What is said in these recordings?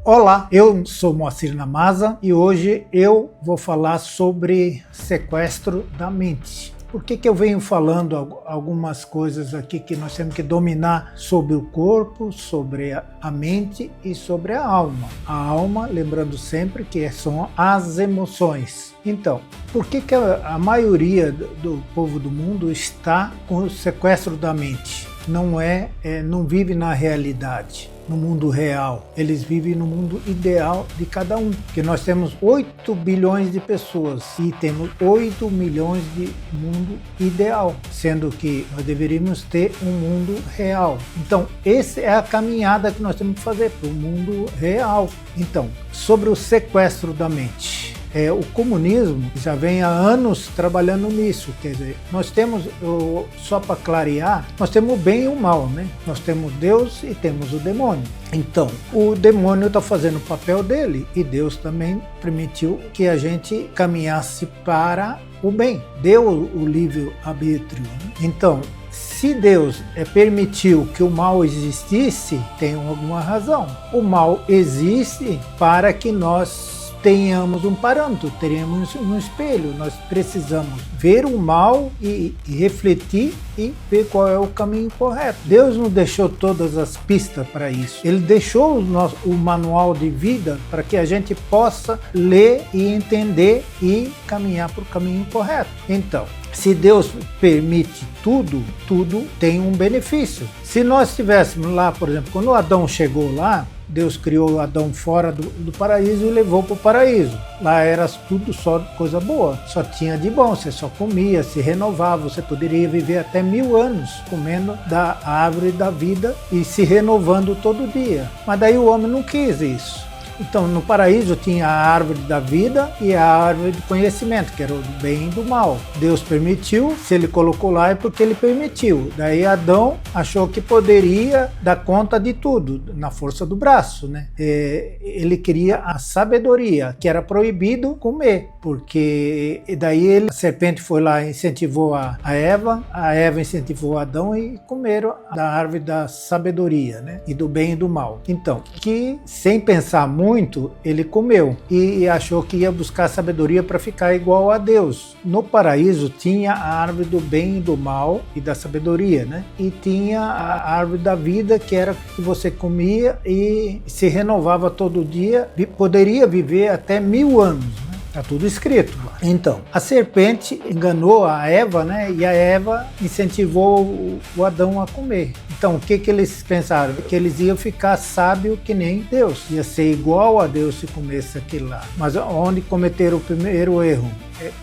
Olá, eu sou Moacir Namasa e hoje eu vou falar sobre sequestro da mente. Por que eu venho falando algumas coisas aqui que nós temos que dominar sobre o corpo, sobre a mente e sobre a alma? A alma, lembrando sempre que são as emoções. Então, por que a maioria do povo do mundo está com o sequestro da mente? Não vive na realidade, no mundo real. Eles vivem no mundo ideal de cada um. Porque nós temos 8 bilhões de pessoas e temos 8 milhões de mundo ideal, sendo que nós deveríamos ter um mundo real. Então, essa é a caminhada que nós temos que fazer para o mundo real. Então, sobre o sequestro da mente. O comunismo já vem há anos trabalhando nisso, quer dizer, nós temos, só para clarear, nós temos o bem e o mal, né? Nós temos Deus e temos o demônio. Então, o demônio está fazendo o papel dele e Deus também permitiu que a gente caminhasse para o bem, deu o livre-arbítrio, né? Então, se Deus permitiu que o mal existisse, tem alguma razão. O mal existe para que nós tenhamos um parâmetro, teremos um espelho. Nós precisamos ver o mal e refletir e ver qual é o caminho correto. Deus nos deixou todas as pistas para isso. Ele deixou o manual de vida para que a gente possa ler e entender e caminhar para o caminho correto. Então, se Deus permite tudo tem um benefício. Se nós estivéssemos lá, por exemplo, quando Adão chegou lá, Deus criou Adão fora do paraíso e levou para o paraíso. Lá era tudo só coisa boa, só tinha de bom, você só comia, se renovava, você poderia viver até 1000 anos comendo da árvore da vida e se renovando todo dia. Mas daí o homem não quis isso. Então, no paraíso tinha a árvore da vida e a árvore do conhecimento, que era o do bem e do mal. Deus permitiu, se ele colocou lá é porque ele permitiu. Daí Adão achou que poderia dar conta de tudo, na força do braço, né? Ele queria a sabedoria, que era proibido comer, porque daí a serpente foi lá e incentivou a Eva incentivou Adão e comeram da árvore da sabedoria, né? E do bem e do mal. Então, que sem pensar muito, ele comeu e achou que ia buscar sabedoria para ficar igual a Deus. No paraíso tinha a árvore do bem e do mal e da sabedoria, né? E tinha a árvore da vida, que era que você comia e se renovava todo dia, poderia viver até 1000 anos, né? Está tudo escrito lá. Então, a serpente enganou a Eva, né? E a Eva incentivou o Adão a comer. Então, o que eles pensaram? Que eles iam ficar sábios que nem Deus. Ia ser igual a Deus se comesse aquilo lá. Mas onde cometeram o primeiro erro?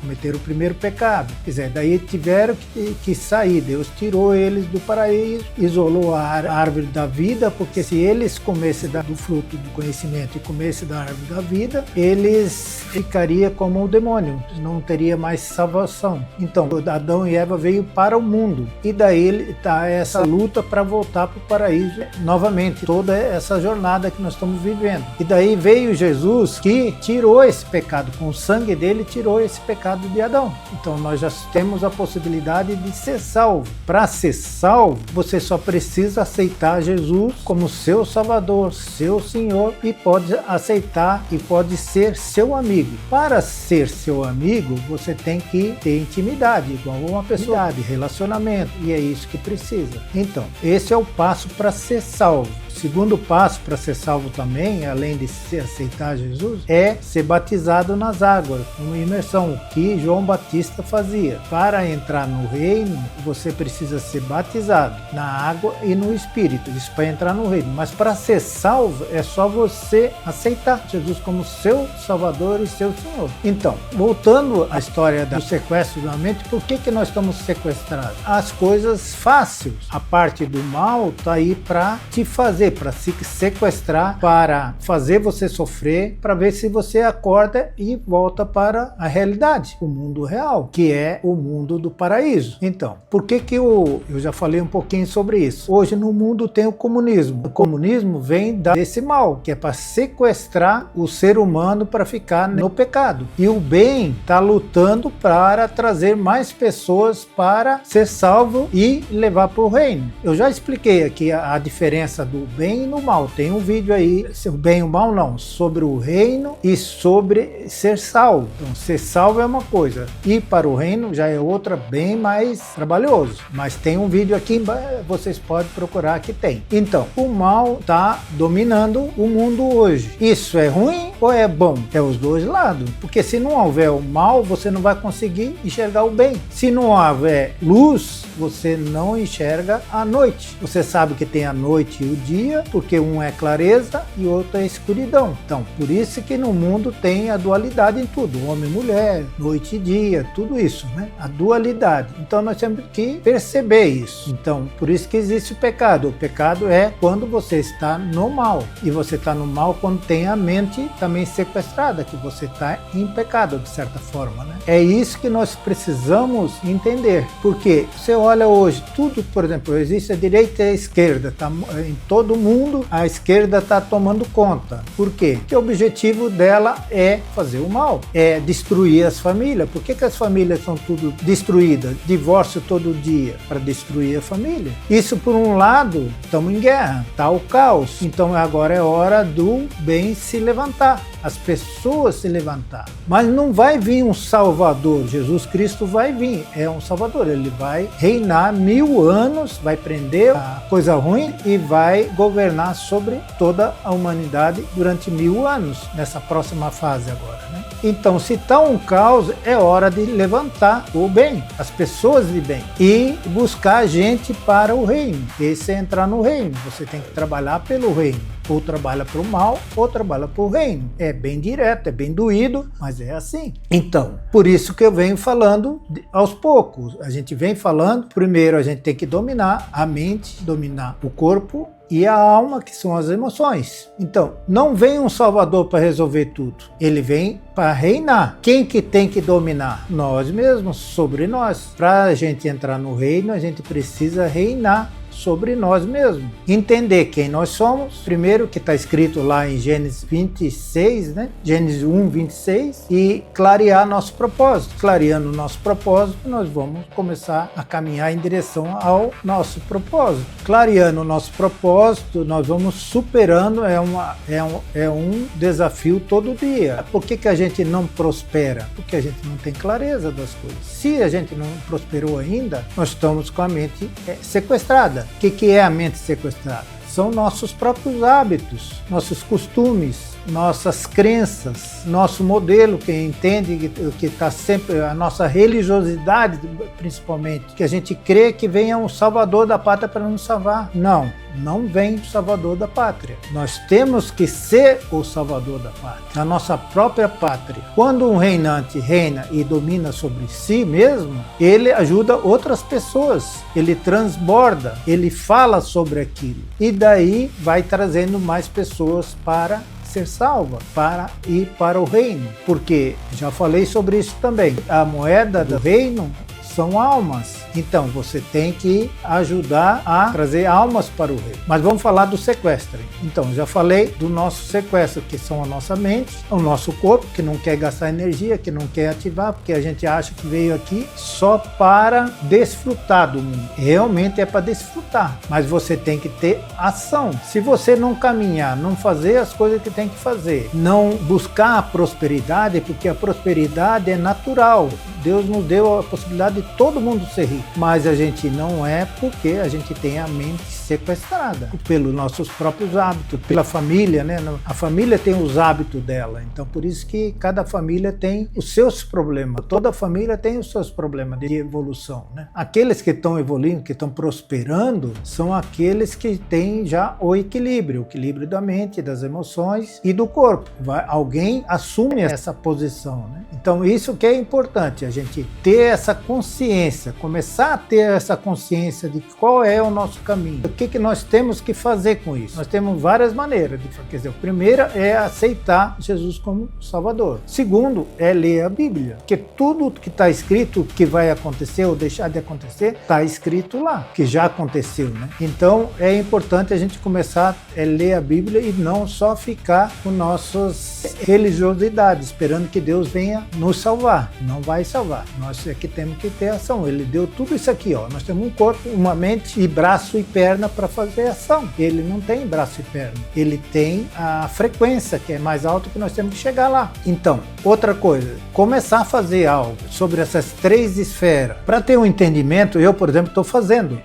Cometeram o primeiro pecado. Quer dizer, daí tiveram que sair. Deus tirou eles do paraíso, isolou a árvore da vida, porque se eles comessem do fruto do conhecimento e comessem da árvore da vida, eles ficariam como o demônio, não teria mais salvação. Então, Adão e Eva veio para o mundo. E daí está essa luta para voltar para o paraíso novamente. Toda essa jornada que nós estamos vivendo. E daí veio Jesus que tirou esse pecado. Com o sangue dele, tirou esse pecado de Adão. Então nós já temos a possibilidade de ser salvo. Para ser salvo, você só precisa aceitar Jesus como seu Salvador, seu Senhor, e pode aceitar e pode ser seu amigo. Para ser seu amigo, você tem que ter intimidade, igual uma pessoa, de relacionamento, e é isso que precisa. Então, esse é o passo para ser salvo. O segundo passo para ser salvo também, além de se aceitar Jesus, é ser batizado nas águas, uma imersão, o que João Batista fazia. Para entrar no reino, você precisa ser batizado na água e no Espírito, isso para entrar no reino. Mas para ser salvo, é só você aceitar Jesus como seu Salvador e seu Senhor. Então, voltando à história do sequestro da mente, por que nós estamos sequestrados? As coisas fáceis, a parte do mal está aí para te fazer, para se sequestrar, para fazer você sofrer, para ver se você acorda e volta para a realidade, o mundo real, que é o mundo do paraíso. Então, por que eu já falei um pouquinho sobre isso? Hoje no mundo tem o comunismo. O comunismo vem desse mal, que é para sequestrar o ser humano para ficar no pecado. E o bem está lutando para trazer mais pessoas para ser salvo e levar para o reino. Eu já expliquei aqui a diferença do bem e no mal. Tem um vídeo aí, o bem e o mal não, sobre o reino e sobre ser salvo. Então, ser salvo é uma coisa, ir para o reino já é outra, bem mais trabalhoso. Mas tem um vídeo aqui, vocês podem procurar que tem. Então, o mal está dominando o mundo hoje. Isso é ruim ou é bom? É os dois lados. Porque se não houver o mal, você não vai conseguir enxergar o bem. Se não houver luz, você não enxerga a noite. Você sabe que tem a noite e o dia, porque um é clareza e o outro é escuridão. Então, por isso que no mundo tem a dualidade em tudo. Homem e mulher, noite e dia, tudo isso, né? A dualidade. Então, nós temos que perceber isso. Então, por isso que existe o pecado. O pecado é quando você está no mal. E você está no mal quando tem a mente também sequestrada, que você está em pecado, de certa forma, né? É isso que nós precisamos entender. Porque você olha hoje, tudo, por exemplo, existe a direita e a esquerda. Tá, em todo mundo, a esquerda está tomando conta. Por quê? Porque o objetivo dela é fazer o mal, é destruir as famílias. Por que as famílias são tudo destruídas? Divórcio todo dia, para destruir a família. Isso, por um lado, estamos em guerra, está o caos. Então agora é hora do bem se levantar, as pessoas se levantar. Mas não vai vir um Salvador, Jesus Cristo vai vir, é um Salvador, ele vai reinar 1000 anos, vai prender a coisa ruim e vai governar sobre toda a humanidade durante 1000 anos, nessa próxima fase agora, né? Então, se está um caos, é hora de levantar o bem, as pessoas de bem, e buscar gente para o reino. Esse é entrar no reino, você tem que trabalhar pelo reino. Ou trabalha para o mal, ou trabalha para o reino. É bem direto, é bem doído, mas é assim. Então, por isso que eu venho falando aos poucos. A gente vem falando, primeiro a gente tem que dominar a mente, dominar o corpo e a alma, que são as emoções. Então, não vem um Salvador para resolver tudo. Ele vem para reinar. Quem que tem que dominar? Nós mesmos, sobre nós. Para a gente entrar no reino, a gente precisa reinar sobre nós mesmos. Entender quem nós somos, primeiro, que está escrito lá em Gênesis 26, né? Gênesis 1, 26, e clarear nosso propósito. Clareando o nosso propósito, nós vamos começar a caminhar em direção ao nosso propósito. Clareando o nosso propósito, nós vamos superando, é um desafio todo dia. Por que a gente não prospera? Porque a gente não tem clareza das coisas. Se a gente não prosperou ainda, nós estamos com a mente sequestrada. O que é a mente sequestrada? São nossos próprios hábitos, nossos costumes, nossas crenças, nosso modelo, que entende que está sempre, a nossa religiosidade, principalmente, que a gente crê que venha um salvador da pátria para nos salvar. Não, não vem o salvador da pátria. Nós temos que ser o salvador da pátria, a nossa própria pátria. Quando um reinante reina e domina sobre si mesmo, ele ajuda outras pessoas, ele transborda, ele fala sobre aquilo. E daí vai trazendo mais pessoas para ser salva, para ir para o reino. Porque, já falei sobre isso também, a moeda do reino são almas. Então, você tem que ajudar a trazer almas para o reino. Mas vamos falar do sequestro. Então, já falei do nosso sequestro, que são a nossa mente, o nosso corpo, que não quer gastar energia, que não quer ativar, porque a gente acha que veio aqui só para desfrutar do mundo. Realmente é para desfrutar, mas você tem que ter ação. Se você não caminhar, não fazer as coisas que tem que fazer, não buscar a prosperidade, porque a prosperidade é natural. Deus nos deu a possibilidade de todo mundo ser rico, mas a gente não é, porque a gente tem a mente sequestrada pelos nossos próprios hábitos, pela família, né? A família tem os hábitos dela, então por isso que cada família tem os seus problemas, toda família tem os seus problemas de evolução, né? Aqueles que estão evoluindo, que estão prosperando, são aqueles que têm já o equilíbrio da mente, das emoções e do corpo. Alguém assume essa posição, né? Então isso que é importante, a gente ter essa consciência, começar a ter essa consciência de qual é o nosso caminho, o que nós temos que fazer com isso. Nós temos várias maneiras de fazer. Quer dizer, a primeira é aceitar Jesus como Salvador. Segundo é ler a Bíblia, porque tudo que está escrito, que vai acontecer ou deixar de acontecer, está escrito lá, que já aconteceu, né? Então é importante a gente começar a ler a Bíblia e não só ficar com nossas religiosidades, esperando que Deus venha nos salvar. Não vai salvar. Nós é que temos que ter ação. Ele deu tudo isso aqui, ó. Nós temos um corpo, uma mente e braço e perna para fazer ação. Ele não tem braço e perna. Ele tem a frequência, que é mais alta, que nós temos que chegar lá. Então, outra coisa, começar a fazer algo sobre essas 3 esferas. Para ter um entendimento, eu, por exemplo, estou fazendo.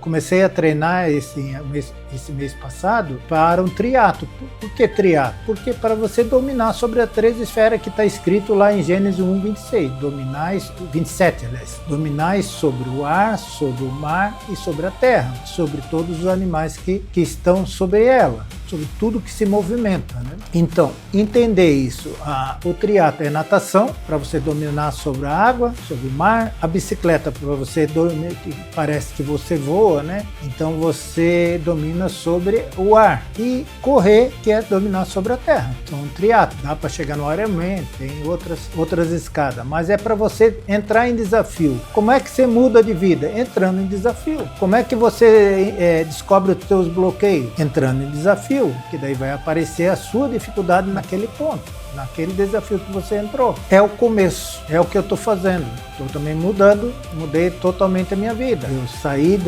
Comecei a treinar esse mês passado para um triatlo. Por que triatlo? Porque para você dominar sobre as 3 esferas que está escrito lá em Gênesis 1:26, dominais, 27, aliás, dominais sobre o ar, sobre o mar e sobre a terra, sobre todos os animais que estão sobre ela, sobre tudo que se movimenta, né? Então, entender isso, o triatlo é natação, para você dominar sobre a água, sobre o mar, a bicicleta para você dormir, que parece que você voa, né? Então você domina sobre o ar, e correr, que é dominar sobre a terra. Então, um triatlo, dá para chegar no Ironman, tem outras escadas, mas é para você entrar em desafio. Como é que você muda de vida? Entrando em desafio. Como é que você descobre os seus bloqueios? Entrando em desafio, que daí vai aparecer a sua dificuldade naquele ponto, naquele desafio que você entrou. É o começo, é o que eu estou fazendo. Estou também mudei totalmente a minha vida. Eu saí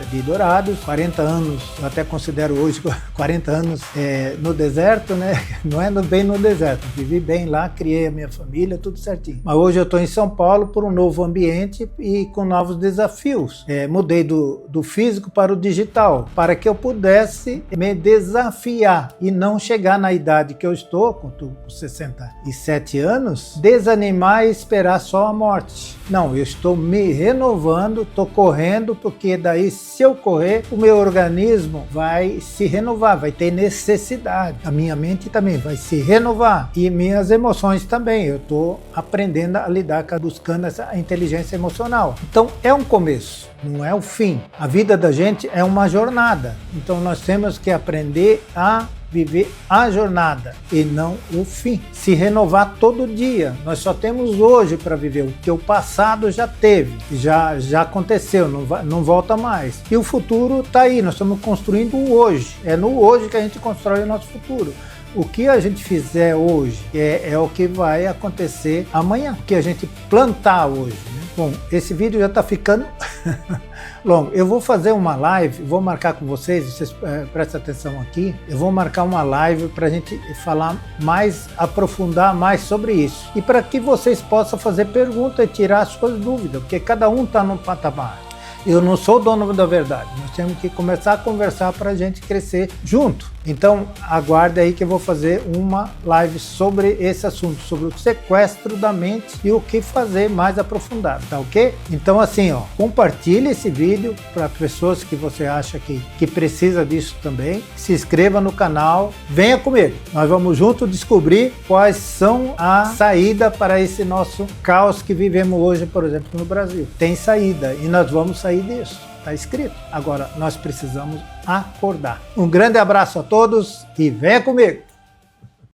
de Dourados, 40 anos, eu até considero hoje 40 anos no deserto, né? Não é bem no deserto, vivi bem lá, criei a minha família, tudo certinho. Mas hoje eu estou em São Paulo por um novo ambiente e com novos desafios. Mudei do físico para o digital, para que eu pudesse me desafiar e não chegar na idade que eu estou, com 67 anos, desanimar e esperar só a morte. Não, eu estou me renovando, estou correndo, porque daí, se eu correr, o meu organismo vai se renovar, vai ter necessidade. A minha mente também vai se renovar e minhas emoções também. Eu estou aprendendo a lidar, buscando essa inteligência emocional. Então, é um começo, não é o fim. A vida da gente é uma jornada. Então, nós temos que aprender a viver a jornada e não o fim. Se renovar todo dia. Nós só temos hoje para viver. O que o passado já teve, já aconteceu, não volta mais. E o futuro está aí. Nós estamos construindo o hoje. É no hoje que a gente constrói o nosso futuro. O que a gente fizer hoje é o que vai acontecer amanhã. O que a gente plantar hoje, né? Bom, esse vídeo já está ficando longo. Eu vou fazer uma live, vou marcar com vocês prestem atenção aqui. Eu vou marcar uma live para a gente falar mais, aprofundar mais sobre isso. E para que vocês possam fazer perguntas e tirar suas dúvidas, porque cada um está num patamar. Eu não sou o dono da verdade, nós temos que começar a conversar para a gente crescer junto. Então, aguarde aí que eu vou fazer uma live sobre esse assunto, sobre o sequestro da mente e o que fazer mais aprofundado, tá ok? Então, assim, ó, compartilhe esse vídeo para pessoas que você acha que precisa disso também. Se inscreva no canal, venha comigo. Nós vamos juntos descobrir quais são a saída para esse nosso caos que vivemos hoje, por exemplo, no Brasil. Tem saída e nós vamos sair disso. Está escrito. Agora, nós precisamos acordar. Um grande abraço a todos e venha comigo!